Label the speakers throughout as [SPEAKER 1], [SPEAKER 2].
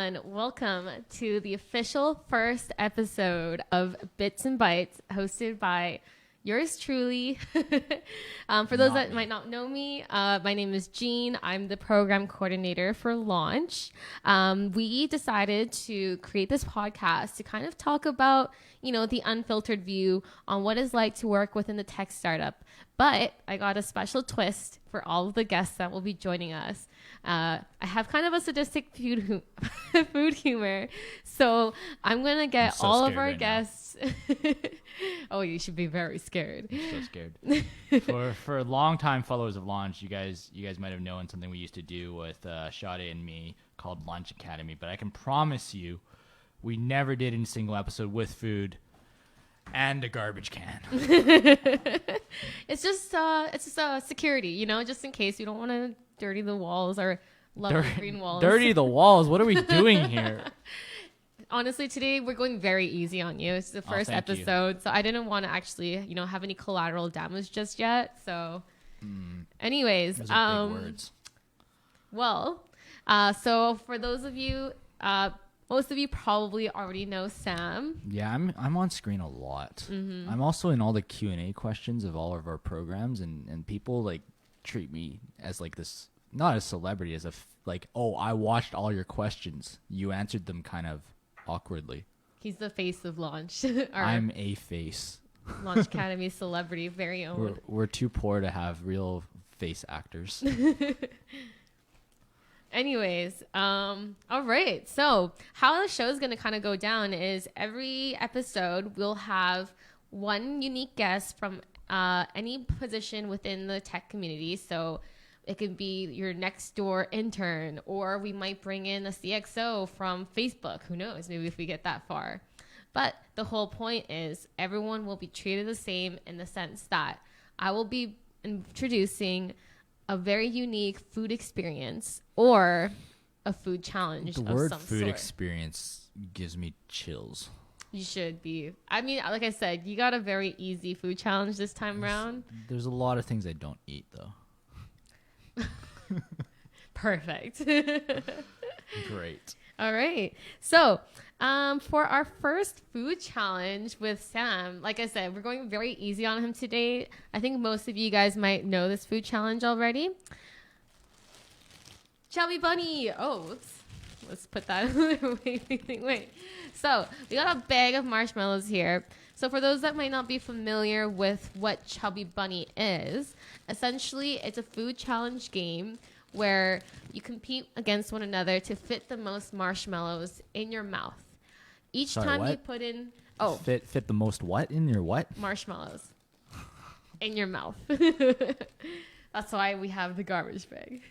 [SPEAKER 1] everyone. Welcome to the official first episode of Bits and Bytes, hosted by yours truly. For those that might not know me, my name is Jean. I'm the program coordinator for Launch. We decided to create this podcast to kind of talk about, the unfiltered view on what it's like to work within the tech startup. But I got a special twist for all of the guests that will be joining us. I have kind of a sadistic food humor. So I'm going to get all of our guests. Oh, you should be very scared.
[SPEAKER 2] I'm so scared. For longtime followers of Launch, you guys might have known something we used to do with Sade and me called Launch Academy. But I can promise you, we never did in a single episode with food and a garbage can.
[SPEAKER 1] It's just security, just in case you don't want to dirty the walls or lovely green walls.
[SPEAKER 2] Dirty the walls? What are we doing here?
[SPEAKER 1] Honestly, today we're going very easy on you. It's the first episode, so I didn't want to actually, have any collateral damage just yet. So, anyways,
[SPEAKER 2] those are big words.
[SPEAKER 1] Well, so for those of you, most of you probably already know Sam.
[SPEAKER 2] Yeah, I'm on screen a lot. Mm-hmm. I'm also in all the Q&A questions of all of our programs, and people treat me as this, not a celebrity, as I watched all your questions. You answered them kind of awkwardly.
[SPEAKER 1] He's the face of Launch.
[SPEAKER 2] I'm a face.
[SPEAKER 1] Launch Academy celebrity, very own.
[SPEAKER 2] We're too poor to have real face actors.
[SPEAKER 1] Anyways, all right. So how the show is going to kind of go down is every episode we'll have one unique guest from any position within the tech community. So it could be your next door intern, or we might bring in a CXO from Facebook. Who knows? Maybe if we get that far. But the whole point is everyone will be treated the same in the sense that I will be introducing a very unique food experience or a food challenge.
[SPEAKER 2] The word food experience gives me chills.
[SPEAKER 1] You should be. I mean, like I said, you got a very easy food challenge this time around.
[SPEAKER 2] There's a lot of things I don't eat, though.
[SPEAKER 1] Perfect.
[SPEAKER 2] Great.
[SPEAKER 1] All right. So, for our first food challenge with Sam, like I said, we're going very easy on him today. I think most of you guys might know this food challenge already. Chubby Bunny. Oh, oops. Let's put that wait. So, we got a bag of marshmallows here. So, for those that might not be familiar with what Chubby Bunny is, essentially it's a food challenge game where you compete against one another to fit the most marshmallows in your mouth. Each time you put in... Oh.
[SPEAKER 2] Fit the most what in your what?
[SPEAKER 1] Marshmallows. In your mouth. That's why we have the garbage bag.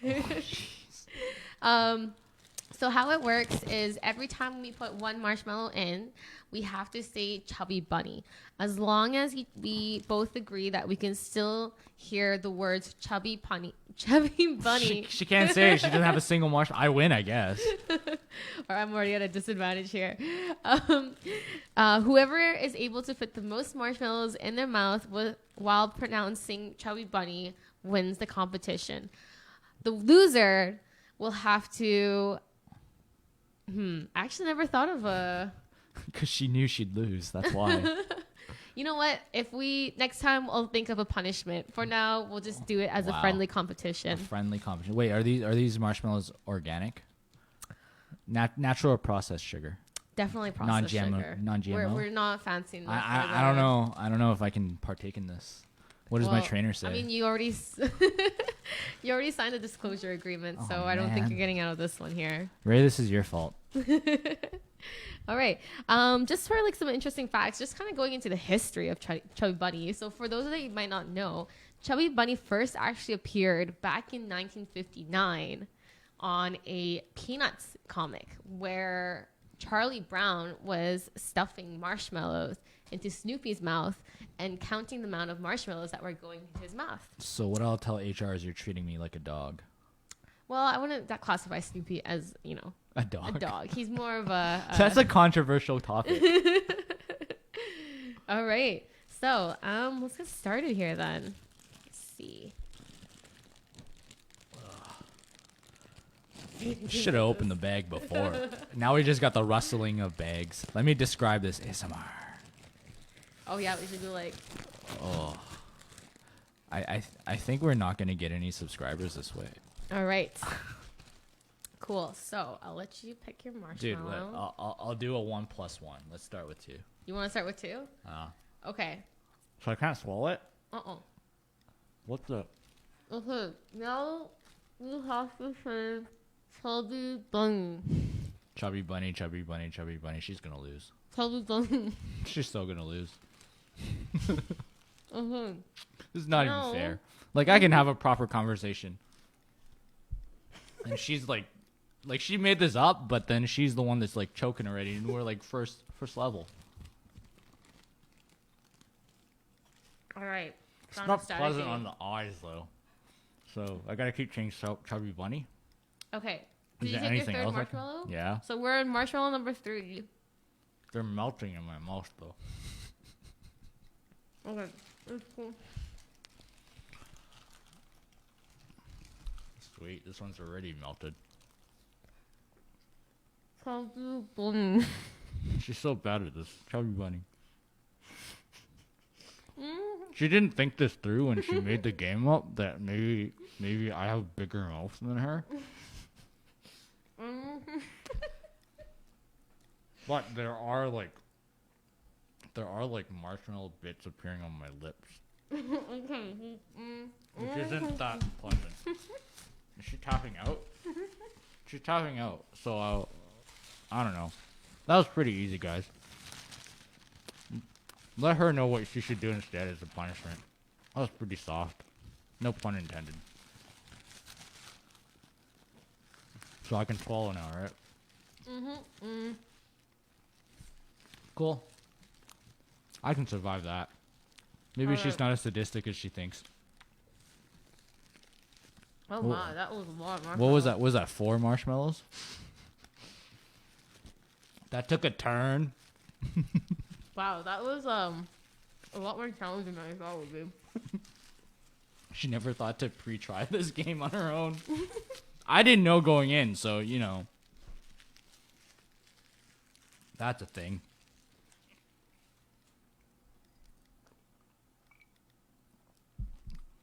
[SPEAKER 1] So how it works is every time we put one marshmallow in, we have to say Chubby Bunny. As long as we both agree that we can still hear the words Chubby Bunny.
[SPEAKER 2] She can't say it. She doesn't have a single marshmallow. I win, I guess.
[SPEAKER 1] Or I'm already at a disadvantage here. Whoever is able to fit the most marshmallows in their mouth while pronouncing Chubby Bunny wins the competition. The loser will have to... I actually never thought of a...
[SPEAKER 2] Because she knew she'd lose. That's why.
[SPEAKER 1] You know what? Next time I'll think of a punishment. For now, we'll just do it as a friendly competition.
[SPEAKER 2] A friendly competition. Wait, are these marshmallows organic? Natural or processed sugar?
[SPEAKER 1] Definitely processed sugar.
[SPEAKER 2] Non-GMO.
[SPEAKER 1] We're not fancying this.
[SPEAKER 2] I don't know. I don't know if I can partake in this. What does my trainer say?
[SPEAKER 1] I mean, you already signed a disclosure agreement, so I don't think you're getting out of this one here.
[SPEAKER 2] Ray, this is your fault.
[SPEAKER 1] All right. Just for some interesting facts, just kind of going into the history of Chubby Bunny. So for those that you might not know, Chubby Bunny first actually appeared back in 1959 on a Peanuts comic where Charlie Brown was stuffing marshmallows into Snoopy's mouth and counting the amount of marshmallows that were going into his mouth.
[SPEAKER 2] So what I'll tell HR is you're treating me like a dog.
[SPEAKER 1] Well, I wouldn't classify Snoopy as,
[SPEAKER 2] a dog.
[SPEAKER 1] A dog. He's more of a...
[SPEAKER 2] That's a controversial topic.
[SPEAKER 1] All right. So, let's get started here then. Let's see.
[SPEAKER 2] Should have opened the bag before. Now we just got the rustling of bags. Let me describe this ASMR.
[SPEAKER 1] Oh yeah, we should do like.
[SPEAKER 2] Oh, I think we're not gonna get any subscribers this way.
[SPEAKER 1] All right. Cool. So I'll let you pick your marshmallow.
[SPEAKER 2] Dude, I'll do a 1+1. Let's start with 2.
[SPEAKER 1] You want to start with 2? Okay.
[SPEAKER 2] So I can't swallow it. What the?
[SPEAKER 1] Okay. Now you have to say Chubby Bunny.
[SPEAKER 2] Chubby Bunny, Chubby Bunny, Chubby Bunny. She's gonna lose.
[SPEAKER 1] Chubby Bunny.
[SPEAKER 2] She's still gonna lose.
[SPEAKER 1] Mm-hmm.
[SPEAKER 2] This is not even fair. Like, I can have a proper conversation. And she's like she made this up, but then she's the one that's like choking already, and we're like first level.
[SPEAKER 1] All right.
[SPEAKER 2] It's not pleasant on the eyes though. So I gotta keep changing Chubby Bunny.
[SPEAKER 1] Okay. Did
[SPEAKER 2] Is
[SPEAKER 1] you
[SPEAKER 2] there
[SPEAKER 1] take your
[SPEAKER 2] anything
[SPEAKER 1] third
[SPEAKER 2] else?
[SPEAKER 1] marshmallow?
[SPEAKER 2] Yeah.
[SPEAKER 1] So we're in marshmallow number 3.
[SPEAKER 2] They're melting in my mouth though.
[SPEAKER 1] Okay. That's cool.
[SPEAKER 2] Sweet. This one's already melted.
[SPEAKER 1] Chubby Bunny.
[SPEAKER 2] She's so bad at this. Chubby Bunny. She didn't think this through when she made the game up that maybe I have bigger mouth than her. But there are like marshmallow bits appearing on my lips. Which isn't that pleasant. Is she tapping out? She's tapping out. So I don't know. That was pretty easy, guys. Let her know what she should do instead as a punishment. That was pretty soft. No pun intended. So I can swallow now, right? Cool. I can survive that. Maybe she's not as sadistic as she thinks.
[SPEAKER 1] Oh my, that was a lot of marshmallows.
[SPEAKER 2] What was that? Was that 4 marshmallows? That took a turn.
[SPEAKER 1] Wow, that was a lot more challenging than I thought it would be.
[SPEAKER 2] She never thought to pre-try this game on her own. I didn't know going in, so you know. That's a thing.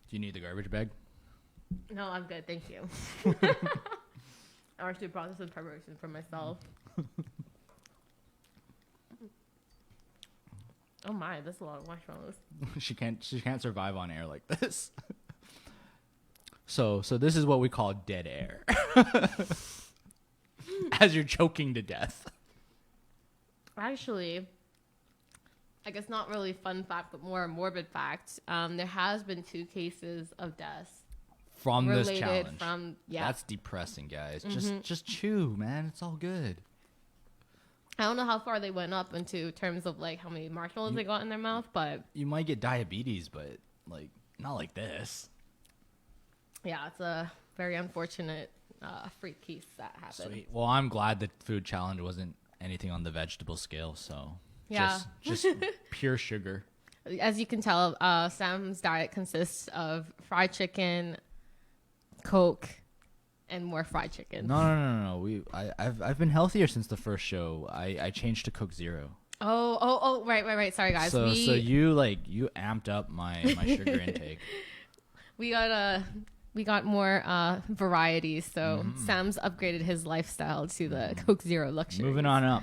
[SPEAKER 2] Do you need the garbage bag?
[SPEAKER 1] No, I'm good, thank you. I actually brought this in preparation for myself. Oh my, that's a lot of marshmallows.
[SPEAKER 2] She can't survive on air like this. So this is what we call dead air. As you're choking to death.
[SPEAKER 1] Actually, I guess not really fun fact, but more a morbid fact. There has been 2 cases of deaths
[SPEAKER 2] from this
[SPEAKER 1] related
[SPEAKER 2] challenge.
[SPEAKER 1] From
[SPEAKER 2] That's depressing, guys. Just chew, man. It's all good.
[SPEAKER 1] I don't know how far they went up into terms of like how many marshmallows they got in their mouth, but
[SPEAKER 2] you might get diabetes, but like not like this.
[SPEAKER 1] Yeah, it's a very unfortunate freak case that happened.
[SPEAKER 2] Sweet. Well, I'm glad the food challenge wasn't anything on the vegetable scale, so
[SPEAKER 1] yeah,
[SPEAKER 2] just pure sugar.
[SPEAKER 1] As you can tell, Sam's diet consists of fried chicken, Coke, and more fried chicken.
[SPEAKER 2] No. I've been healthier since the first show. I changed to Coke Zero.
[SPEAKER 1] Oh, right. Sorry, guys.
[SPEAKER 2] So you amped up my sugar intake.
[SPEAKER 1] We got more varieties. So Sam's upgraded his lifestyle to the Coke Zero luxury.
[SPEAKER 2] Moving on up.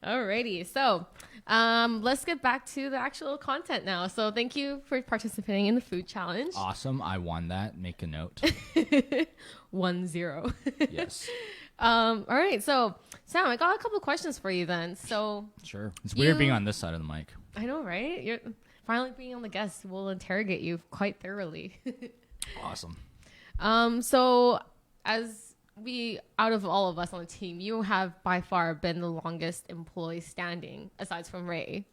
[SPEAKER 1] Alrighty. So let's get back to the actual content now. So thank you for participating in the food challenge.
[SPEAKER 2] Awesome. I won that. Make a note.
[SPEAKER 1] 1-0.
[SPEAKER 2] Yes.
[SPEAKER 1] All right. So Sam, I got a couple questions for you then. So
[SPEAKER 2] sure. It's weird being on this side of the mic.
[SPEAKER 1] I know, right? You're finally being on the guest. We'll interrogate you quite thoroughly.
[SPEAKER 2] Awesome.
[SPEAKER 1] So as out of all of us on the team, you have by far been the longest employee standing, aside from Ray.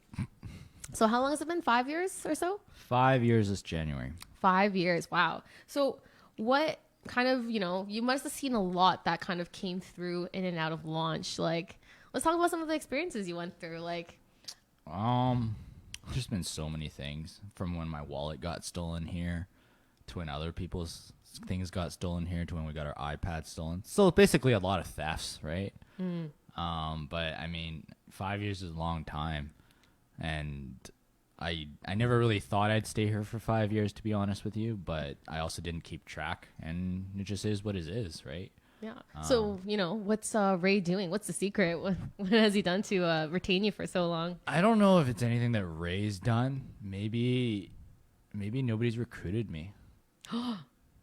[SPEAKER 1] So how long has it been? 5 years or so? 5
[SPEAKER 2] years this January.
[SPEAKER 1] 5 years. Wow. So what kind of, you must have seen a lot that kind of came through in and out of launch. Like, let's talk about some of the experiences you went through. Like,
[SPEAKER 2] there's been so many things, from when my wallet got stolen here to when other people's things got stolen here to when we got our iPads stolen. So basically a lot of thefts, right? But I mean, 5 years is a long time, and I never really thought I'd stay here for 5 years, to be honest with you, but I also didn't keep track, and it just is what it is, right?
[SPEAKER 1] Yeah. So, what's Ray doing? What's the secret? What has he done to retain you for so long?
[SPEAKER 2] I don't know if it's anything that Ray's done. Maybe nobody's recruited me.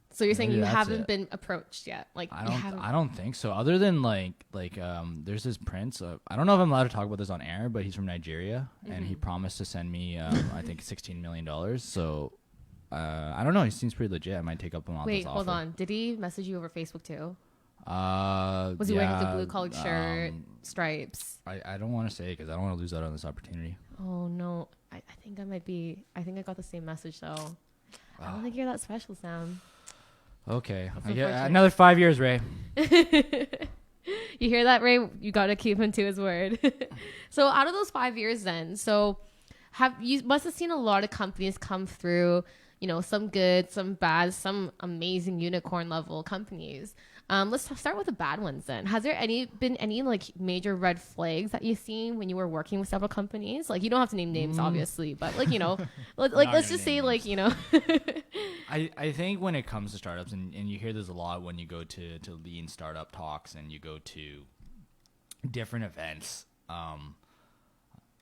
[SPEAKER 1] So you're saying
[SPEAKER 2] Maybe
[SPEAKER 1] you
[SPEAKER 2] that's
[SPEAKER 1] haven't
[SPEAKER 2] it.
[SPEAKER 1] been approached yet? Like
[SPEAKER 2] I don't think so. Other than there's this prince. I don't know if I'm allowed to talk about this on air, but he's from Nigeria, and he promised to send me I think $16 million. So I don't know. He seems pretty legit. I might take up him on this offer.
[SPEAKER 1] Wait, hold on. Did he message you over Facebook too? Was he
[SPEAKER 2] yeah,
[SPEAKER 1] wearing the blue collared shirt, stripes?
[SPEAKER 2] I don't want to say it because I don't want to lose out on this opportunity.
[SPEAKER 1] Oh no, I think I think I got the same message though. I don't think you're that special, Sam.
[SPEAKER 2] Okay, another 5 years, Ray.
[SPEAKER 1] You hear that, Ray? You got to keep him to his word. So out of those 5 years then, you must have seen a lot of companies come through, some good, some bad, some amazing unicorn level companies. Let's start with the bad ones then. Has there been any like major red flags that you've seen when you were working with several companies? Like, you don't have to name names, obviously, but let's just say names.
[SPEAKER 2] I think when it comes to startups, and you hear this a lot when you go to lean startup talks and you go to different events,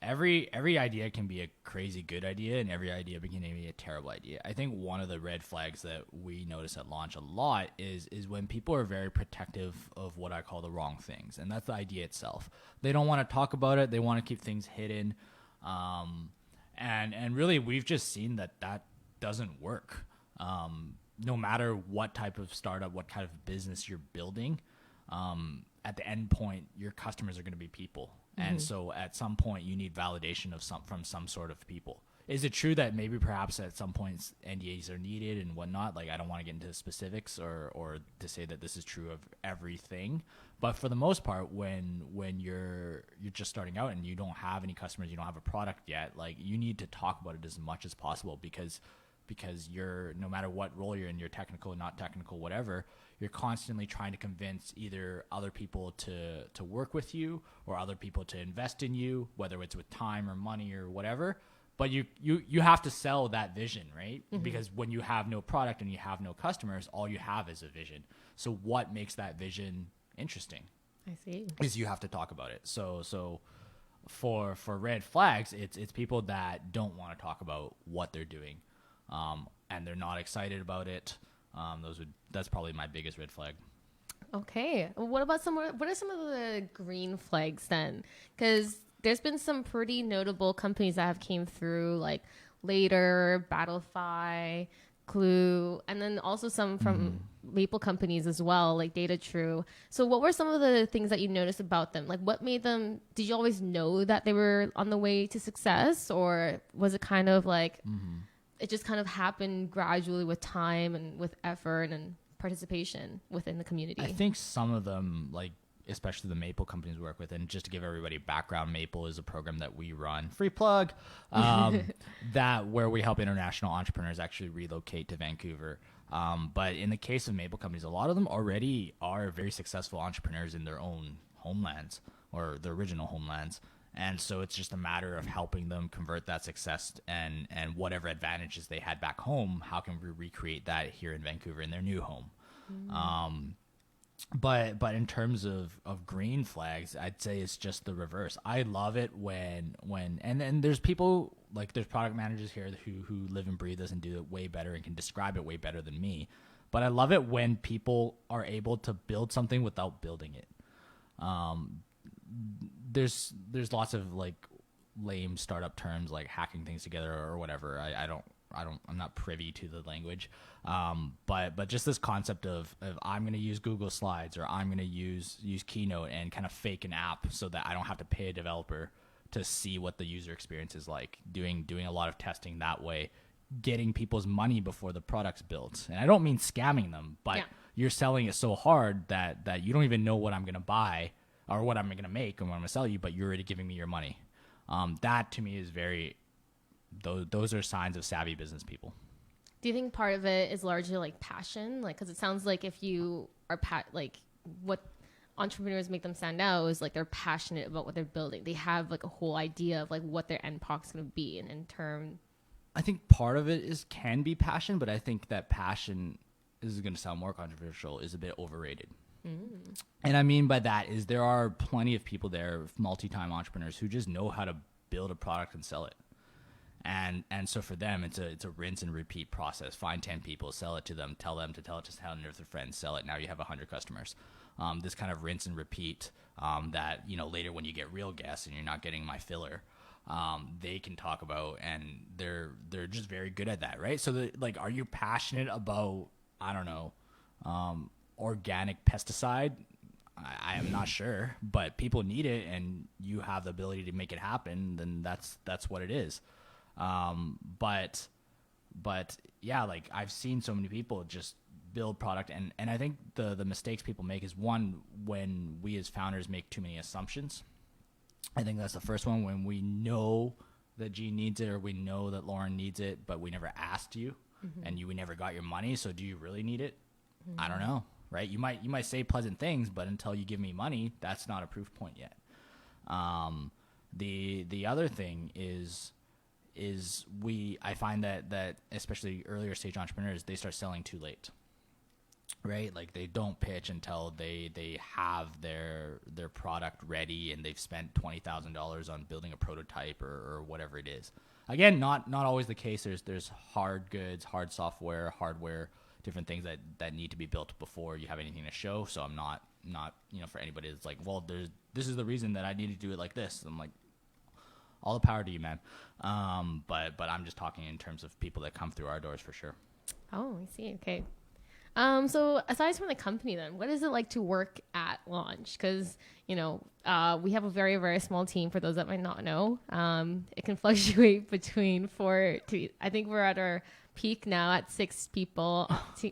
[SPEAKER 2] every idea can be a crazy good idea, and every idea can be a terrible idea. I think one of the red flags that we notice at launch a lot is when people are very protective of what I call the wrong things, and that's the idea itself. They don't want to talk about it. They want to keep things hidden, and really we've just seen that doesn't work. No matter what type of startup, what kind of business you're building, at the end point, your customers are going to be people. And so at some point you need validation from some sort of people. Is it true that maybe perhaps at some points NDAs are needed and whatnot? Like, I don't want to get into specifics or to say that this is true of everything. But for the most part, when you're just starting out and you don't have any customers, you don't have a product yet, like, you need to talk about it as much as possible because you're, no matter what role you're in, you're technical, not technical, whatever, you're constantly trying to convince either other people to work with you or other people to invest in you, whether it's with time or money or whatever. But you have to sell that vision, right? Because when you have no product and you have no customers, all you have is a vision. So what makes that vision interesting?
[SPEAKER 1] I see.
[SPEAKER 2] Is you have to talk about it. So for red flags, it's people that don't want to talk about what they're doing. And they're not excited about it. That's probably my biggest red flag.
[SPEAKER 1] Okay. What are some of the green flags then? Because there's been some pretty notable companies that have came through, like Later, Battlefy, Clue, and then also some from Maple companies as well, like Data True. So what were some of the things that you noticed about them? Like, what made them, did you always know that they were on the way to success, or was it kind of like it just kind of happened gradually with time and with effort and participation within the community?
[SPEAKER 2] I think some of them, like especially the Maple companies we work with, and just to give everybody background, Maple is a program that we run, free plug, that where we help international entrepreneurs actually relocate to Vancouver. But in the case of Maple companies, a lot of them already are very successful entrepreneurs in their own homelands or their original homelands. And so it's just a matter of helping them convert that success and whatever advantages they had back home, how can we recreate that here in Vancouver in their new home? But in terms of green flags, I'd say it's just the reverse. I love it when and there's people, like there's product managers here who live and breathe this and do it way better and can describe it way better than me. But I love it when people are able to build something without building it. There's lots of like lame startup terms like hacking things together or whatever. I'm not privy to the language. But just this concept of I'm going to use Google Slides or I'm going to use Keynote and kind of fake an app so that I don't have to pay a developer to see what the user experience is like, doing a lot of testing that way, getting people's money before the product's built. And I don't mean scamming them, but you're selling it so hard that you don't even know what I'm going to buy or what I'm going to make and what I'm going to sell you, but you're already giving me your money. That to me is those are signs of savvy business people.
[SPEAKER 1] Do you think part of it is largely like passion? Like, because it sounds like if you are like what entrepreneurs make them stand out is like they're passionate about what they're building. They have like a whole idea of like what their end product's going to be, and in turn,
[SPEAKER 2] I think part of it can be passion, but I think that passion, this is going to sound more controversial, is a bit overrated. And I mean by that is there are plenty of people there, multi-time entrepreneurs, who just know how to build a product and sell it. And so for them, it's a rinse and repeat process. Find 10 people, sell it to them, tell them to tell it to 10 of their friends, sell it. Now you have 100 customers. This kind of rinse and repeat that, you know, later when you get real guests and you're not getting my filler, they can talk about, and they're just very good at that, right? So like, are you passionate about, I don't know, organic pesticide? I am not sure, but people need it, and you have the ability to make it happen. Then that's what it is. But yeah, like I've seen so many people just build product, and I think the mistakes people make is, one, when we as founders make too many assumptions. I think that's the first one, when we know that Gene needs it, or we know that Lauren needs it, but we never asked you, and we never got your money. So do you really need it? I don't know, right? You might say pleasant things, but until you give me money, that's not a proof point yet. The other thing is I find that especially earlier stage entrepreneurs, they start selling too late, right? Like they don't pitch until they have their product ready, and they've spent $20,000 on building a prototype or whatever it is. Again, not always the case. There's hard goods, hard software, hardware, different things that need to be built before you have anything to show. So I'm not you know, for anybody that's like, well, this is the reason that I need to do it like this. I'm like, all the power to you, man. But I'm just talking in terms of people that come through our doors for sure.
[SPEAKER 1] Oh, I see. Okay. So aside from the company, then, what is it like to work at Launch? Because, you know, we have a very, very small team, for those that might not know. It can fluctuate between 4 to, I think we're at our peak now at 6 people,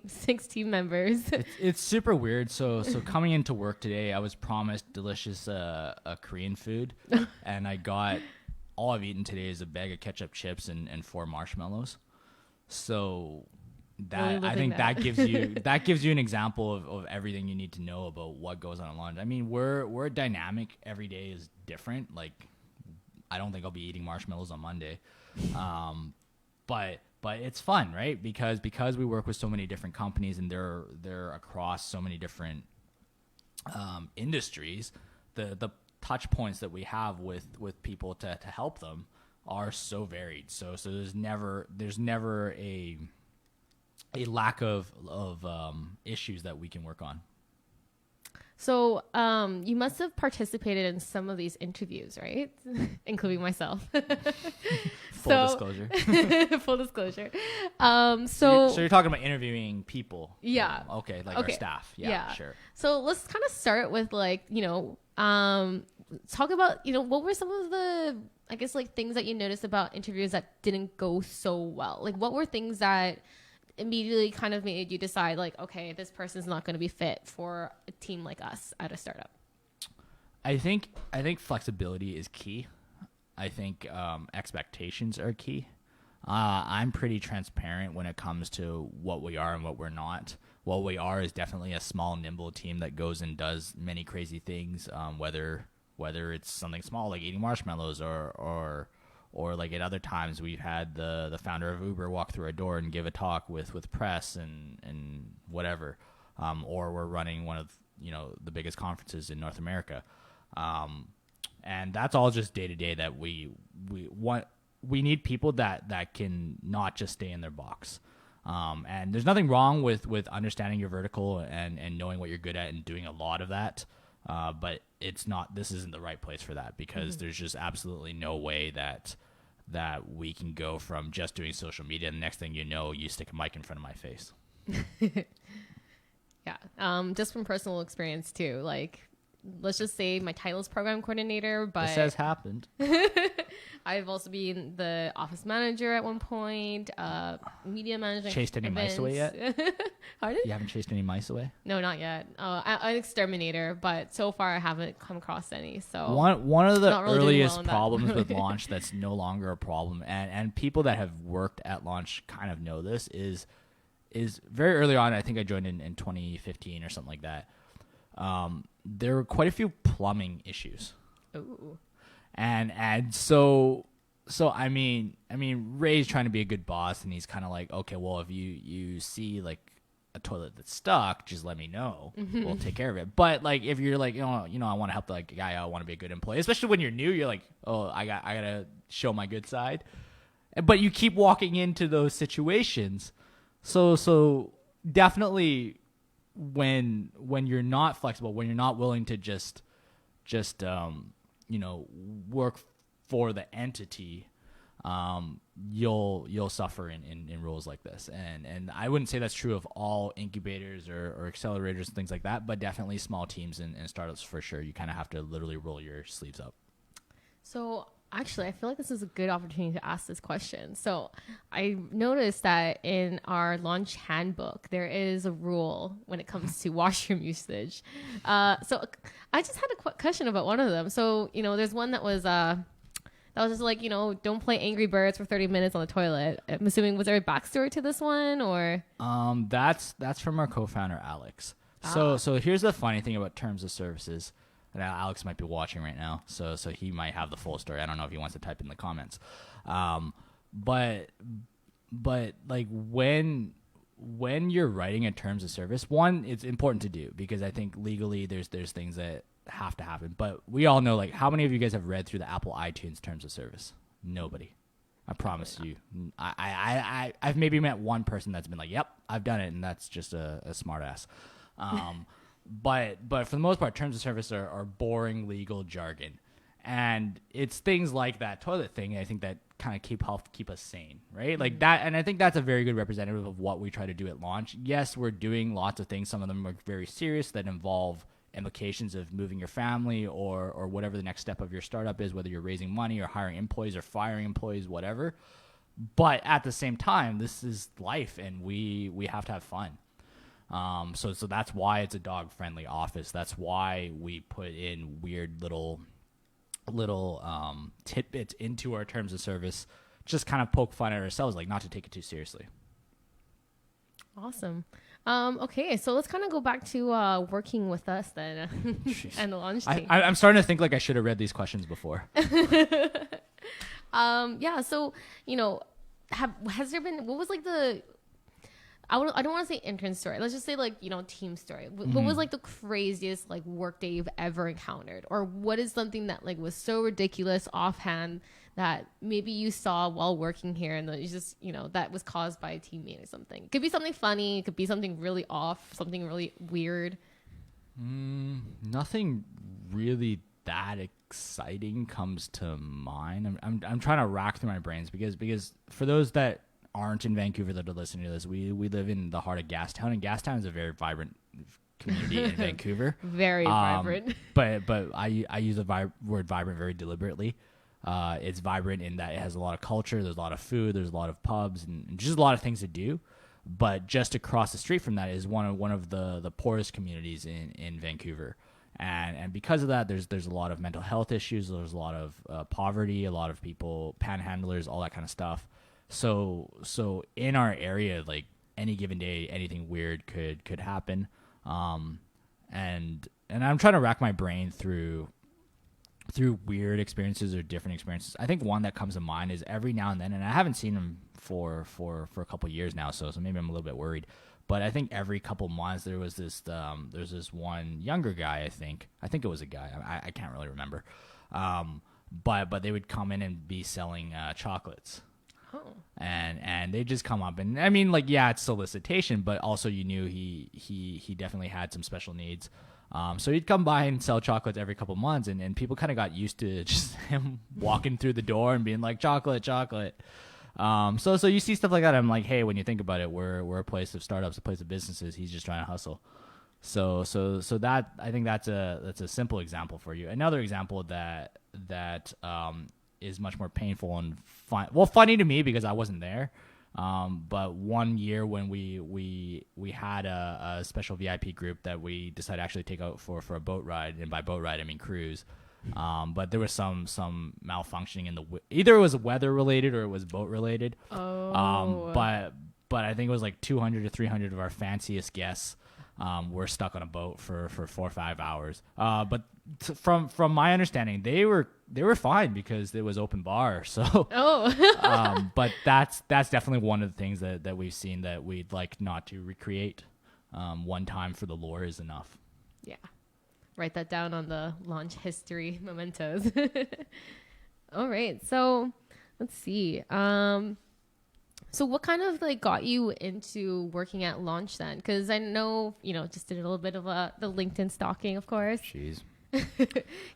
[SPEAKER 1] 6 team members.
[SPEAKER 2] It's super weird. So coming into work today, I was promised delicious Korean food, and I got, all I've eaten today is a bag of ketchup chips and 4 marshmallows. So that, I think that gives you an example of everything you need to know about what goes on at Launch. I mean, we're dynamic. Every day is different. Like, I don't think I'll be eating marshmallows on Monday. But it's fun, right? Because we work with so many different companies, and they're across so many different industries. The touch points that we have with people to help them are so varied. So there's never a lack of issues that we can work on.
[SPEAKER 1] So you must have participated in some of these interviews, right? Including myself.
[SPEAKER 2] Full disclosure.
[SPEAKER 1] Full disclosure.
[SPEAKER 2] So you're talking about interviewing people?
[SPEAKER 1] Yeah.
[SPEAKER 2] Okay, like our staff. Yeah, sure.
[SPEAKER 1] So let's kind of start with, like, you know, talk about, you know, what were some of the, I guess, like, things that you noticed about interviews that didn't go so well? Like, what were things that immediately kind of made you decide, like, okay, this person's not going to be fit for a team like us at a startup?
[SPEAKER 2] I think flexibility is key. I think expectations are key. I'm pretty transparent when it comes to what we are and what we're not. What we are is definitely a small, nimble team that goes and does many crazy things, whether it's something small like eating marshmallows or like at other times we've had the founder of Uber walk through our door and give a talk with press and whatever, or we're running one of, you know, the biggest conferences in North America, and that's all just day to day that we want. We need people that can not just stay in their box, and there's nothing wrong with understanding your vertical and knowing what you're good at and doing a lot of that, but this isn't the right place for that, because there's just absolutely no way that we can go from just doing social media and the next thing you know, you stick a mic in front of my face.
[SPEAKER 1] Yeah. Just from personal experience too, like, let's just say my title is program coordinator, but
[SPEAKER 2] This has happened.
[SPEAKER 1] I've also been the office manager at one point, media manager.
[SPEAKER 2] Chased any mice away yet?
[SPEAKER 1] Pardon?
[SPEAKER 2] You haven't chased any mice away?
[SPEAKER 1] No, not yet. I'm exterminator, but so far I haven't come across any. So
[SPEAKER 2] one of the
[SPEAKER 1] really
[SPEAKER 2] earliest
[SPEAKER 1] well
[SPEAKER 2] problems with launch that's no longer a problem, and people that have worked at launch kind of know this, is very early on. I think I joined in 2015 or something like that. There were quite a few plumbing issues.
[SPEAKER 1] Ooh.
[SPEAKER 2] And so I mean Ray's trying to be a good boss, and he's kind of like, okay, well, if you see like a toilet that's stuck, just let me know. We'll take care of it. But like if you're like, I want to help the guy, I want to be a good employee, especially when you're new, you're like, oh, I gotta show my good side. But you keep walking into those situations. So definitely when you're not flexible, when you're not willing to just work for the entity, you'll suffer in roles like this. And I wouldn't say that's true of all incubators or accelerators and things like that, but definitely small teams and startups for sure. You kind of have to literally roll your sleeves up.
[SPEAKER 1] So actually, I feel like this is a good opportunity to ask this question. So I noticed that in our launch handbook, there is a rule when it comes to washroom usage. So I just had a question about one of them. So, there's one that was just like, don't play Angry Birds for 30 minutes on the toilet. I'm assuming, was there a backstory to this one, or?
[SPEAKER 2] That's from our co-founder, Alex. So here's the funny thing about terms of services. Now, Alex might be watching right now, so he might have the full story. I don't know if he wants to type in the comments. But like when you're writing a terms of service, one, it's important to do because I think legally there's things that have to happen. But we all know, like, how many of you guys have read through the Apple iTunes terms of service? Nobody. I promise you. I've maybe met one person that's been like, yep, I've done it, and that's just a smart ass. But for the most part, terms of service are boring legal jargon, and it's things like that toilet thing. I think that kind of help keep us sane, right? Like that, and I think that's a very good representative of what we try to do at launch. Yes, we're doing lots of things. Some of them are very serious that involve implications of moving your family or whatever the next step of your startup is, whether you're raising money or hiring employees or firing employees, whatever. But at the same time, this is life, and we have to have fun. So that's why it's a dog-friendly office. That's why we put in weird little tidbits into our terms of service, just kind of poke fun at ourselves, like not to take it too seriously.
[SPEAKER 1] Awesome. Okay, so let's kind of go back to working with us then, and the launch team.
[SPEAKER 2] I'm starting to think like I should have read these questions before.
[SPEAKER 1] Yeah. So has there been, what was like the, I don't want to say intern story. Let's just say like, team story. What was like the craziest like work day you've ever encountered? Or what is something that like was so ridiculous offhand that maybe you saw while working here and that you just, that was caused by a teammate or something? It could be something funny. It could be something really off, something really weird.
[SPEAKER 2] Nothing really that exciting comes to mind. I'm trying to rack through my brains because for those that aren't in Vancouver that are listening to this, we live in the heart of Gastown, and Gastown is a very vibrant community in Vancouver.
[SPEAKER 1] Very vibrant.
[SPEAKER 2] But I use the word vibrant very deliberately. It's vibrant in that it has a lot of culture, there's a lot of food, there's a lot of pubs, and just a lot of things to do. But just across the street from that is one of the poorest communities in Vancouver. And because of that, there's a lot of mental health issues, there's a lot of poverty, a lot of people, panhandlers, all that kind of stuff. So in our area, like any given day, anything weird could happen. And I'm trying to rack my brain through weird experiences or different experiences. I think one that comes to mind is every now and then, and I haven't seen him for a couple of years now, so maybe I'm a little bit worried. But I think every couple months there's this one younger guy. I think it was a guy. I can't really remember. But they would come in and be selling chocolates. Oh. And they just come up, and I mean, like, yeah, it's solicitation, but also you knew he definitely had some special needs. So he'd come by and sell chocolates every couple months, and people kind of got used to just him walking through the door and being like, chocolate. So you see stuff like that. I'm like, hey, when you think about it, we're a place of startups, a place of businesses. He's just trying to hustle. So that, I think that's a simple example for you. Another example that is much more painful and funny to me because I wasn't there. But one year when we had a special VIP group that we decided to actually take out for a boat ride, and by boat ride I mean cruise. But there was some malfunctioning in either it was weather related or it was boat related. But I think it was like 200 to 300 of our fanciest guests were stuck on a boat for 4 or 5 hours. But from my understanding, they were fine because it was open bar. So, but that's definitely one of the things that we've seen that we'd like not to recreate. One time for the lore is enough.
[SPEAKER 1] Yeah, write that down on the launch history mementos. All right, so let's see. So what kind of like got you into working at launch then? Because I know, just did a little bit of the LinkedIn stalking, of course.
[SPEAKER 2] Jeez.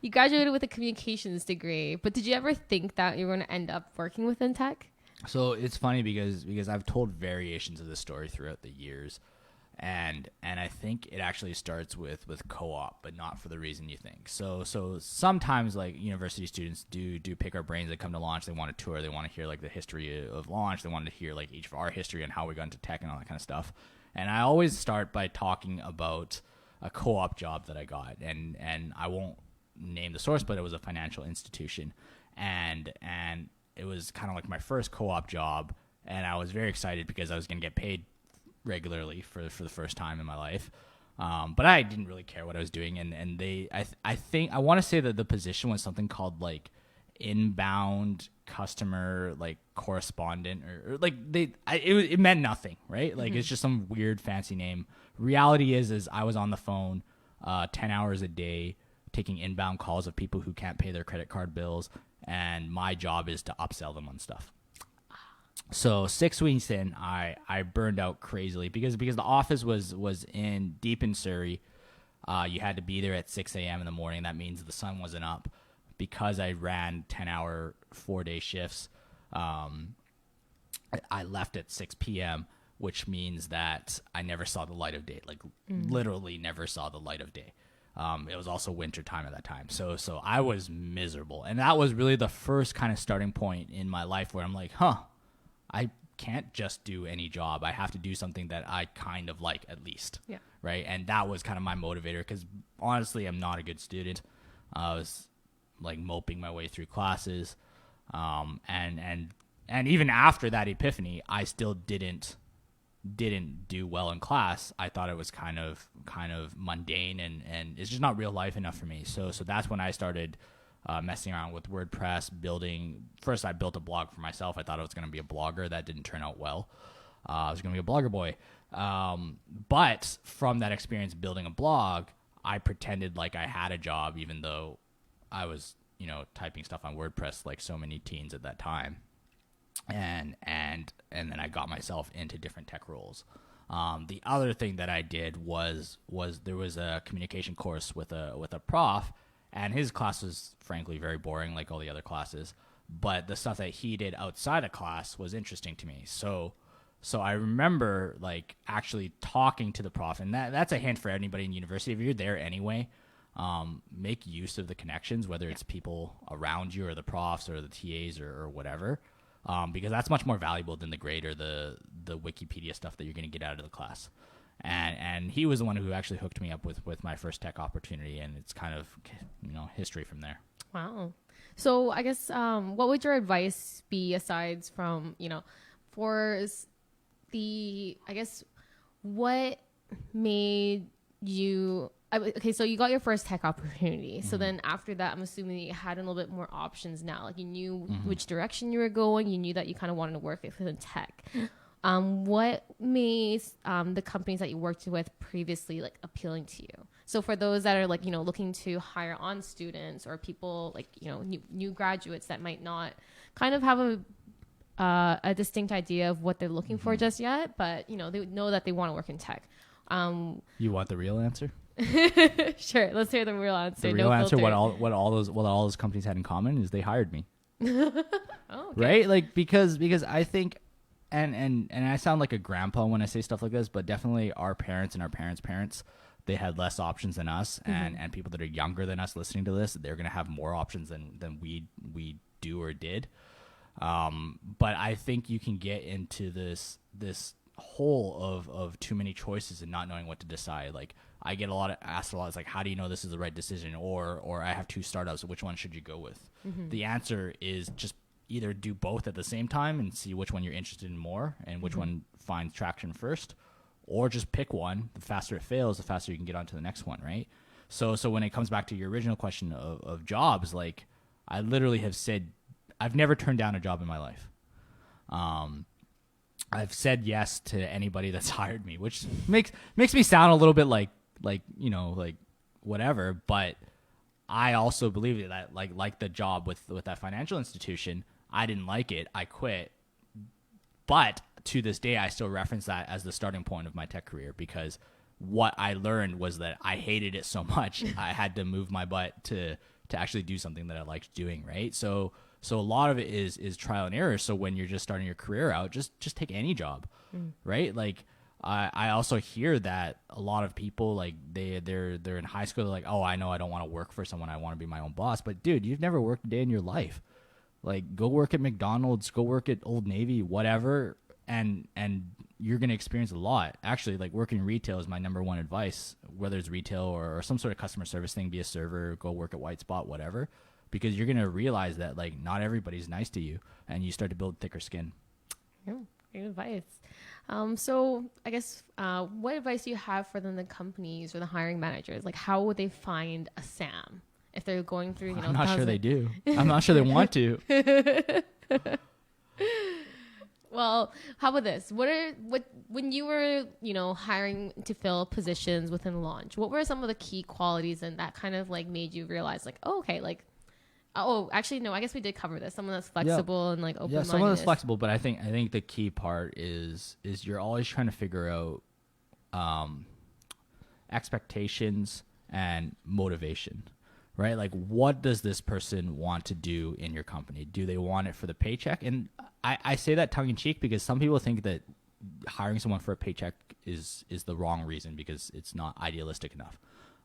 [SPEAKER 1] You graduated with a communications degree, but did you ever think that you were going to end up working within tech?
[SPEAKER 2] So it's funny because I've told variations of this story throughout the years. And I think it actually starts with co-op, but not for the reason you think. So sometimes like university students do pick our brains. They come to launch. They want to tour. They want to hear like the history of launch. They want to hear like each of our history and how we got into tech and all that kind of stuff. And I always start by talking about a co-op job that I got, and I won't name the source, but it was a financial institution, and it was kind of like my first co-op job, and I was very excited because I was going to get paid regularly for the first time in my life. But I didn't really care what I was doing. And I think I want to say that the position was something called like inbound customer, like correspondent or like it meant nothing, right? Like It's just some weird fancy name. Reality is I was on the phone, 10 hours a day, taking inbound calls of people who can't pay their credit card bills. And my job is to upsell them on stuff. So 6 weeks in, I burned out crazily because the office was deep in Surrey. You had to be there at 6 a.m. in the morning. That means the sun wasn't up. Because I ran 10-hour, 4-day shifts, I left at 6 p.m., which means that I never saw the light of day, like literally never saw the light of day. It was also winter time at that time. So I was miserable. And that was really the first kind of starting point in my life where I'm like, I can't just do any job. I have to do something that I kind of like at least. Yeah. Right. And that was kind of my motivator because honestly, I'm not a good student. I was like moping my way through classes. And even after that epiphany, I still didn't do well in class. I thought it was kind of mundane and it's just not real life enough for me. So that's when I started messing around with WordPress, first I built a blog for myself. I thought I was going to be a blogger. That didn't turn out well. I was going to be a blogger boy. But from that experience building a blog, I pretended like I had a job, even though I was, typing stuff on WordPress like so many teens at that time. And then I got myself into different tech roles. The other thing that I did was there was a communication course with a prof. And his class was, frankly, very boring, like all the other classes. But the stuff that he did outside of class was interesting to me. So I remember, like, actually talking to the prof. And that's a hint for anybody in university. If you're there anyway, make use of the connections, whether it's people around you or the profs or the TAs or whatever. Because that's much more valuable than the grade or the Wikipedia stuff that you're going to get out of the class. And he was the one who actually hooked me up with my first tech opportunity, and it's kind of, history from there.
[SPEAKER 1] Wow. So I guess what would your advice be aside from, for what made you... Okay, so you got your first tech opportunity. So then after that, I'm assuming you had a little bit more options now. Like you knew which direction you were going. You knew that you kind of wanted to work within tech. What made the companies that you worked with previously like appealing to you? So for those that are like, looking to hire on students or people like, new graduates that might not kind of have a distinct idea of what they're looking for just yet, but they know that they want to work in tech.
[SPEAKER 2] You want the real answer?
[SPEAKER 1] Sure. Let's hear the real answer.
[SPEAKER 2] The real answer, what all those companies had in common is they hired me.
[SPEAKER 1] Oh, okay.
[SPEAKER 2] Right? Like, because I think, and I sound like a grandpa when I say stuff like this, but definitely our parents and our parents' parents, they had less options than us, and people that are younger than us listening to this, they're going to have more options than we do or did. But I think you can get into this hole of too many choices and not knowing what to decide. Like, I get asked a lot. It's like, how do you know this is the right decision? Or I have 2 startups. Which one should you go with? The answer is just either do both at the same time and see which one you're interested in more and which one finds traction first, or just pick one. The faster it fails, the faster you can get on to the next one, right? So when it comes back to your original question of jobs, like, I literally have said, I've never turned down a job in my life. I've said yes to anybody that's hired me, which makes me sound a little bit like whatever, but I also believe that like the job with that financial institution, I didn't like it. I quit. But to this day, I still reference that as the starting point of my tech career, because what I learned was that I hated it so much, I had to move my butt to actually do something that I liked doing, right? So a lot of it is trial and error. So when you're just starting your career out, just take any job, right? Like, I also hear that a lot of people, like, they're in high school, they're like, oh, I know I don't want to work for someone, I want to be my own boss. But dude, you've never worked a day in your life. Like, go work at McDonald's, go work at Old Navy, whatever, and you're going to experience a lot. Actually, like, working in retail is my number one advice, whether it's retail or some sort of customer service thing, be a server, go work at White Spot, whatever, because you're going to realize that, like, not everybody's nice to you, and you start to build thicker skin.
[SPEAKER 1] Yeah, great advice. So I guess, what advice do you have for the companies or the hiring managers? Like, how would they find a Sam if they're going through,
[SPEAKER 2] I'm not sure they do. I'm not sure they want to.
[SPEAKER 1] Well, how about this? When you were, hiring to fill positions within Launch, what were some of the key qualities and that kind of like made you realize, like, oh, okay, like, oh, actually, no, I guess we did cover this. Someone that's flexible and like open-minded.
[SPEAKER 2] Yeah, someone that's flexible, but I think the key part is you're always trying to figure out expectations and motivation, right? Like, what does this person want to do in your company? Do they want it for the paycheck? And I say that tongue in cheek because some people think that hiring someone for a paycheck is the wrong reason because it's not idealistic enough.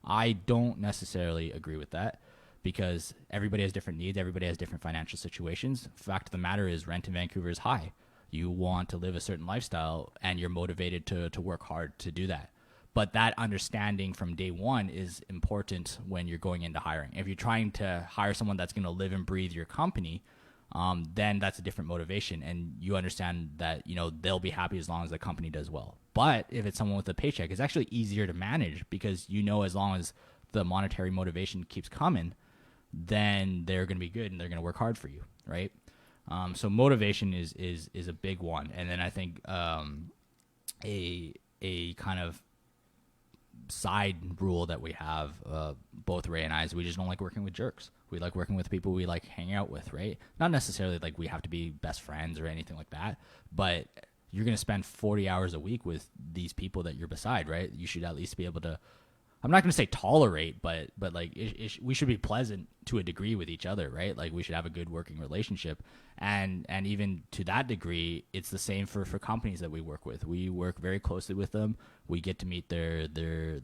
[SPEAKER 2] I don't necessarily agree with that, because everybody has different needs. Everybody has different financial situations. Fact of the matter is, rent in Vancouver is high. You want to live a certain lifestyle, and you're motivated to work hard to do that. But that understanding from day one is important when you're going into hiring. If you're trying to hire someone that's going to live and breathe your company, then that's a different motivation, and you understand that they'll be happy as long as the company does well. But if it's someone with a paycheck, it's actually easier to manage, because as long as the monetary motivation keeps coming, then they're going to be good and they're going to work hard for you, right? So motivation is a big one. And then I think a kind of side rule that we have, both Ray and I, is we just don't like working with jerks. We like working with people we like hanging out with, right? Not necessarily like we have to be best friends or anything like that, but you're going to spend 40 hours a week with these people that you're beside, right? You should at least be able to, I'm not going to say tolerate, but like we should be pleasant to a degree with each other, right? Like, we should have a good working relationship, and even to that degree, it's the same for companies that we work with. We work very closely with them. We get to meet their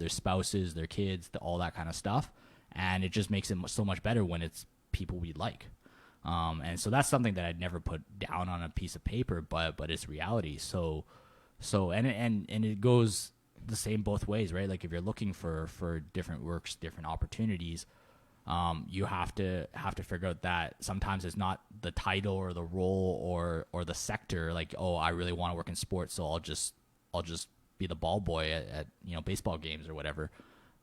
[SPEAKER 2] spouses, their kids, all that kind of stuff, and it just makes it so much better when it's people we like. And so that's something that I'd never put down on a piece of paper, but it's reality. So and it goes the same both ways, right? Like, if you're looking for different works, different opportunities, you have to figure out that sometimes it's not the title or the role or the sector. Like, oh, I really want to work in sports, so I'll just be the ball boy at baseball games or whatever.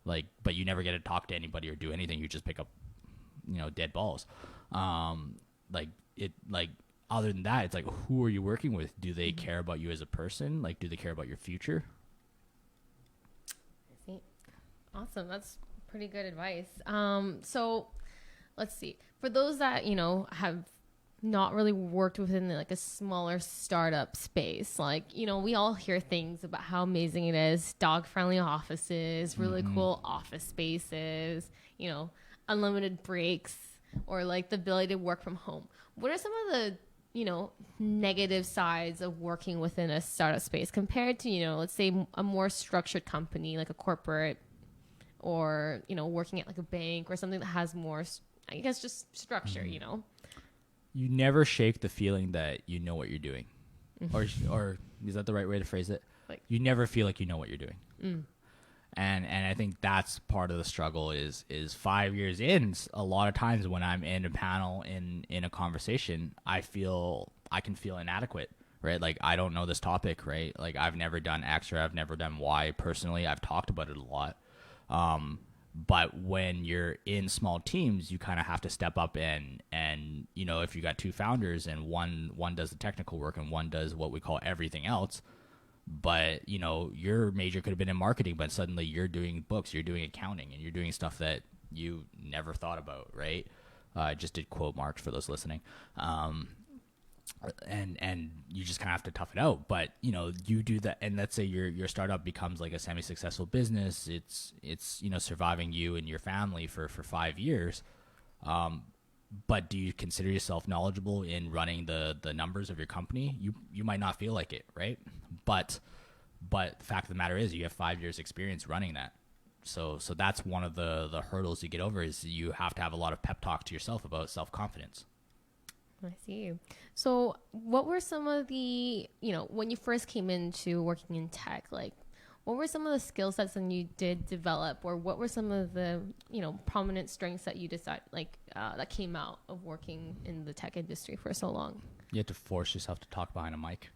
[SPEAKER 2] Like, but you never get to talk to anybody or do anything. You just pick up dead balls. Other than that, it's like, who are you working with? Do they care about you as a person? Like, do they care about your future?
[SPEAKER 1] Awesome. That's pretty good advice. So let's see. For those that, have not really worked within like a smaller startup space, like, we all hear things about how amazing it is, dog-friendly offices, really cool office spaces, unlimited breaks, or like the ability to work from home. What are some of the, negative sides of working within a startup space compared to, let's say a more structured company, like a corporate or, you know, working at like a bank or something that has more, I guess, just structure, you know?
[SPEAKER 2] You never shake the feeling that you know what you're doing. Or is that the right way to phrase it?
[SPEAKER 1] Like,
[SPEAKER 2] you never feel like you know what you're doing. And I think that's part of the struggle is 5 years in. A lot of times when I'm in a panel in a conversation, I can feel inadequate, right? Like, I don't know this topic, right? Like, I've never done X or I've never done Y personally. I've talked about it a lot. But when you're in small teams, you kind of have to step up and, you know, if you got two founders and one does the technical work and one does what we call everything else, but, you know, your major could have been in marketing, but suddenly you're doing books, you're doing accounting, and you're doing stuff that you never thought about, right? I just did quote marks for those listening. And you just kind of have to tough it out. But, you know, you do that, and let's say your startup becomes like a semi-successful business. It's you know, surviving you and your family for 5 years. But do you consider yourself knowledgeable in running the numbers of your company? You might not feel like it, right? But the fact of the matter is you have 5 years experience running that. So that's one of the hurdles you get over is you have to have a lot of pep talk to yourself about self-confidence.
[SPEAKER 1] I see. So what were some of the, you know, when you first came into working in tech, like what were some of the skill sets that you did develop, or what were some of the, you know, prominent strengths that you decided, like, that came out of working in the tech industry for so long? You
[SPEAKER 2] had to force yourself to talk behind a mic.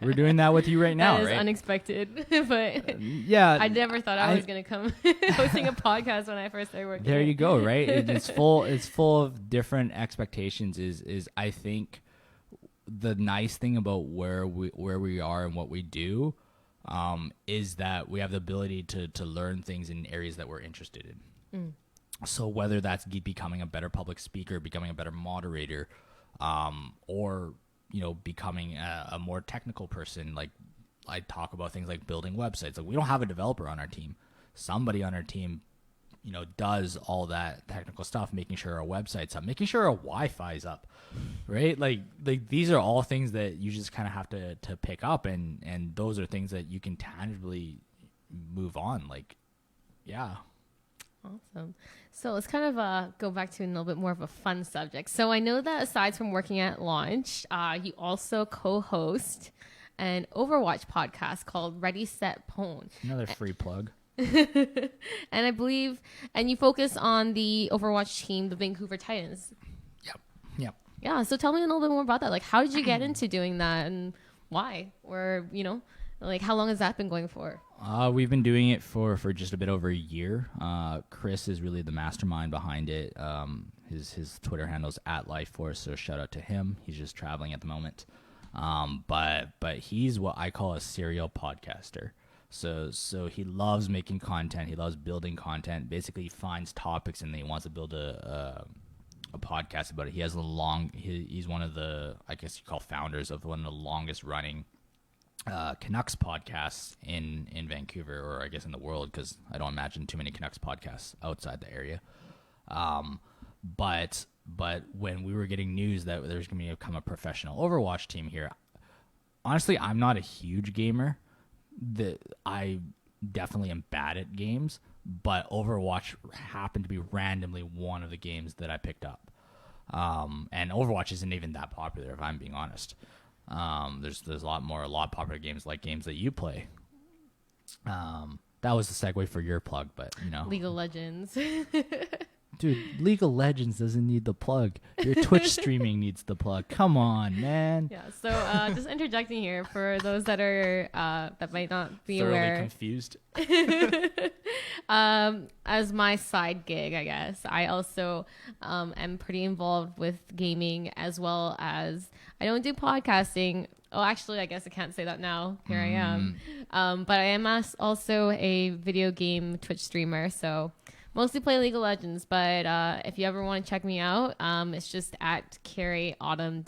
[SPEAKER 2] We're doing that with you right now,
[SPEAKER 1] that is
[SPEAKER 2] right?
[SPEAKER 1] Unexpected, but
[SPEAKER 2] yeah,
[SPEAKER 1] I never thought I was going to come hosting a podcast when I first started working.
[SPEAKER 2] There you go, right? It's full of different expectations. Is I think the nice thing about where we are and what we do, is that we have the ability to learn things in areas that we're interested in. So whether that's becoming a better public speaker, becoming a better moderator, or, you know, becoming a more technical person, like I talk about things like building websites. Like, we don't have a developer on our team. Somebody on our team, you know, does all that technical stuff, making sure our website's up, making sure our Wi-Fi's up, right? Like these are all things that you just kind of have to pick up, and those are things that you can tangibly move on. Like, yeah.
[SPEAKER 1] Awesome. So let's kind of go back to a little bit more of a fun subject. So I know that aside from working at Launch, you also co-host an Overwatch podcast called Ready, Set, Pwn.
[SPEAKER 2] Another free plug.
[SPEAKER 1] And I believe, and you focus on the Overwatch team, the Vancouver Titans.
[SPEAKER 2] Yep.
[SPEAKER 1] Yeah. So tell me a little bit more about that. Like, how did you get into doing that, and why? Or, you know, like, how long has that been going for?
[SPEAKER 2] We've been doing it for just a bit over a year. Chris is really the mastermind behind it. His Twitter handle's @LifeForce, so shout out to him. He's just traveling at the moment. But he's what I call a serial podcaster. So he loves making content. He loves building content. Basically, he finds topics and he wants to build a podcast about it. He has he's one of the, I guess you call, founders of one of the longest running Canucks podcasts in Vancouver, or I guess in the world, because I don't imagine too many Canucks podcasts outside the area. But when we were getting news that there's going to become a professional Overwatch team here, honestly, I'm not a huge gamer. I definitely am bad at games, but Overwatch happened to be randomly one of the games that I picked up. And Overwatch isn't even that popular, if I'm being honest. There's a lot popular games, like games that you play. That was the segue for your plug, but, you know.
[SPEAKER 1] League of Legends.
[SPEAKER 2] Dude, League of Legends doesn't need the plug. Your Twitch streaming needs the plug. Come on, man.
[SPEAKER 1] Yeah. So just interjecting here for those that are that might not be
[SPEAKER 2] thoroughly
[SPEAKER 1] aware.
[SPEAKER 2] Confused.
[SPEAKER 1] As my side gig, I guess, I also am pretty involved with gaming, as well as I don't do podcasting. Oh, actually, I guess I can't say that now. Here I am. But I am also a video game Twitch streamer, so mostly play League of Legends. But if you ever want to check me out, it's just at @CarrieAutumn.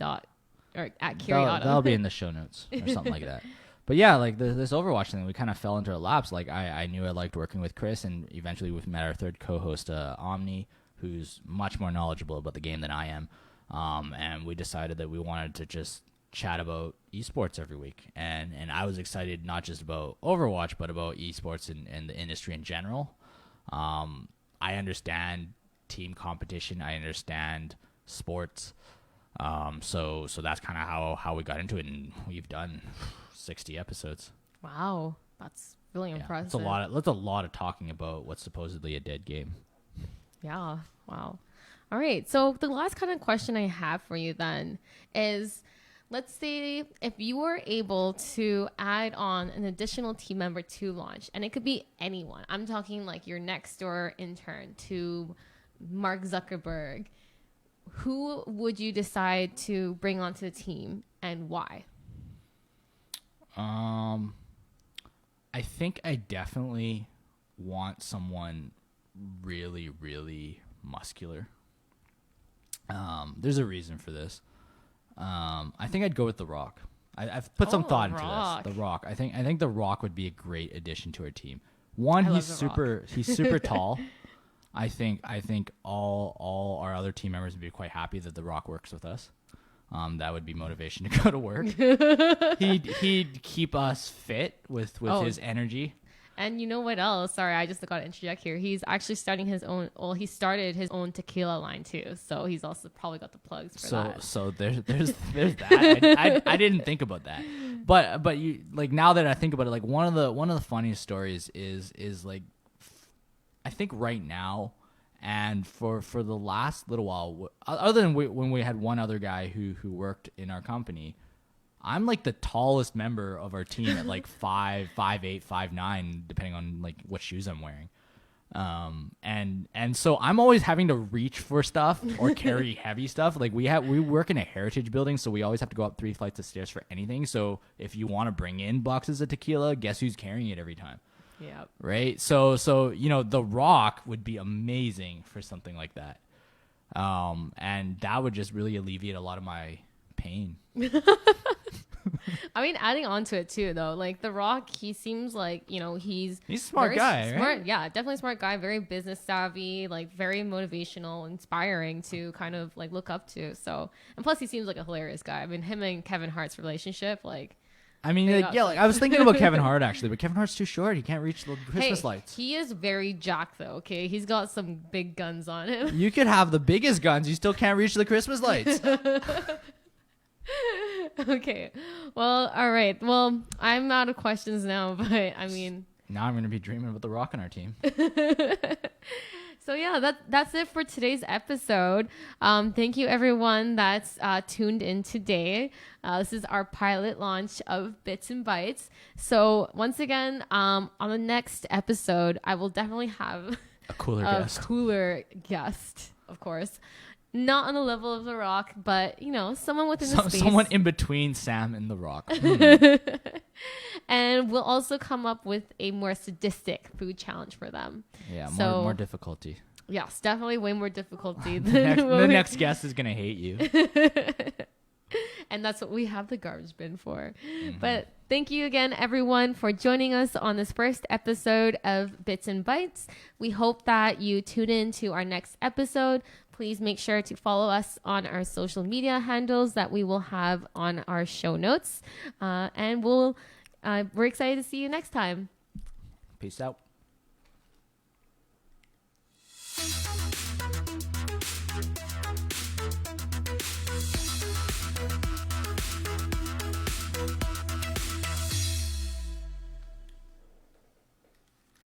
[SPEAKER 2] That'll be in the show notes or something like that. But yeah, like this Overwatch thing, we kind of fell into our laps. Like I knew I liked working with Chris, and eventually we met our third co-host, Omni, who's much more knowledgeable about the game than I am. And we decided that we wanted to just chat about esports every week. And I was excited not just about Overwatch, but about esports and the industry in general. I understand team competition. I understand sports. So that's kind of how we got into it, and we've done 60 episodes.
[SPEAKER 1] Wow, that's really impressive.
[SPEAKER 2] That's a lot of talking about what's supposedly a dead game.
[SPEAKER 1] Yeah. Wow. All right. So the last kind of question I have for you then is, let's say if you were able to add on an additional team member to launch, and it could be anyone. I'm talking like your next door intern to Mark Zuckerberg. Who would you decide to bring onto the team and why?
[SPEAKER 2] I think I definitely want someone really, really muscular. There's a reason for this. I think I'd go with The Rock. I've put some thought into this. The Rock. I think The Rock would be a great addition to our team. One, he's super tall. I think all our other team members would be quite happy that The Rock works with us. That would be motivation to go to work. He'd keep us fit with his energy.
[SPEAKER 1] And you know what else? Sorry, I just got to interject here. He's actually starting his own. Well, he started his own tequila line too, so he's also probably got the plugs for that. So there's that. I didn't think about that, but you like now that I think about it, like one of the funniest stories is like I think right now. And for the last little while, other than when we had one other guy who worked in our company, I'm like the tallest member of our team at like 5'8", 5'9", depending on like what shoes I'm wearing. And so I'm always having to reach for stuff or carry heavy stuff. Like we work in a heritage building, so we always have to go up 3 flights of stairs for anything. So if you want to bring in boxes of tequila, guess who's carrying it every time? Yeah.
[SPEAKER 2] Right. So The Rock would be amazing for something like that. And that would just really alleviate a lot of my pain.
[SPEAKER 1] I mean, adding on to it too, though, like The Rock, he seems like, he's
[SPEAKER 2] a smart guy,
[SPEAKER 1] smart,
[SPEAKER 2] right?
[SPEAKER 1] Yeah, definitely a smart guy, very business savvy, like very motivational, inspiring to kind of like look up to. So, and plus he seems like a hilarious guy. I mean, him and Kevin Hart's relationship, like,
[SPEAKER 2] I mean, I was thinking about Kevin Hart actually, but Kevin Hart's too short. He can't reach the Christmas lights.
[SPEAKER 1] He is very jacked though, okay? He's got some big guns on him.
[SPEAKER 2] You could have the biggest guns. You still can't reach the Christmas lights.
[SPEAKER 1] Okay. Well, all right. Well, I'm out of questions now, but I mean...
[SPEAKER 2] Now I'm going to be dreaming about The Rock on our team.
[SPEAKER 1] So yeah, that's it for today's episode. Thank you everyone that's tuned in today. This is our pilot launch of Bits and Bytes. So once again, on the next episode, I will definitely have
[SPEAKER 2] a cooler guest,
[SPEAKER 1] of course. Not on the level of The Rock, but someone within the space.
[SPEAKER 2] Someone in between Sam and The Rock.
[SPEAKER 1] And we'll also come up with a more sadistic food challenge for them.
[SPEAKER 2] Yeah, more difficulty.
[SPEAKER 1] Yes, definitely way more difficulty.
[SPEAKER 2] The next guest is gonna hate you.
[SPEAKER 1] And that's what we have the garbage bin for. Mm-hmm. But thank you again, everyone, for joining us on this first episode of Bits and Bytes. We hope that you tune in to our next episode. Please make sure to follow us on our social media handles that we will have on our show notes. And we're excited to see you next time.
[SPEAKER 2] Peace out.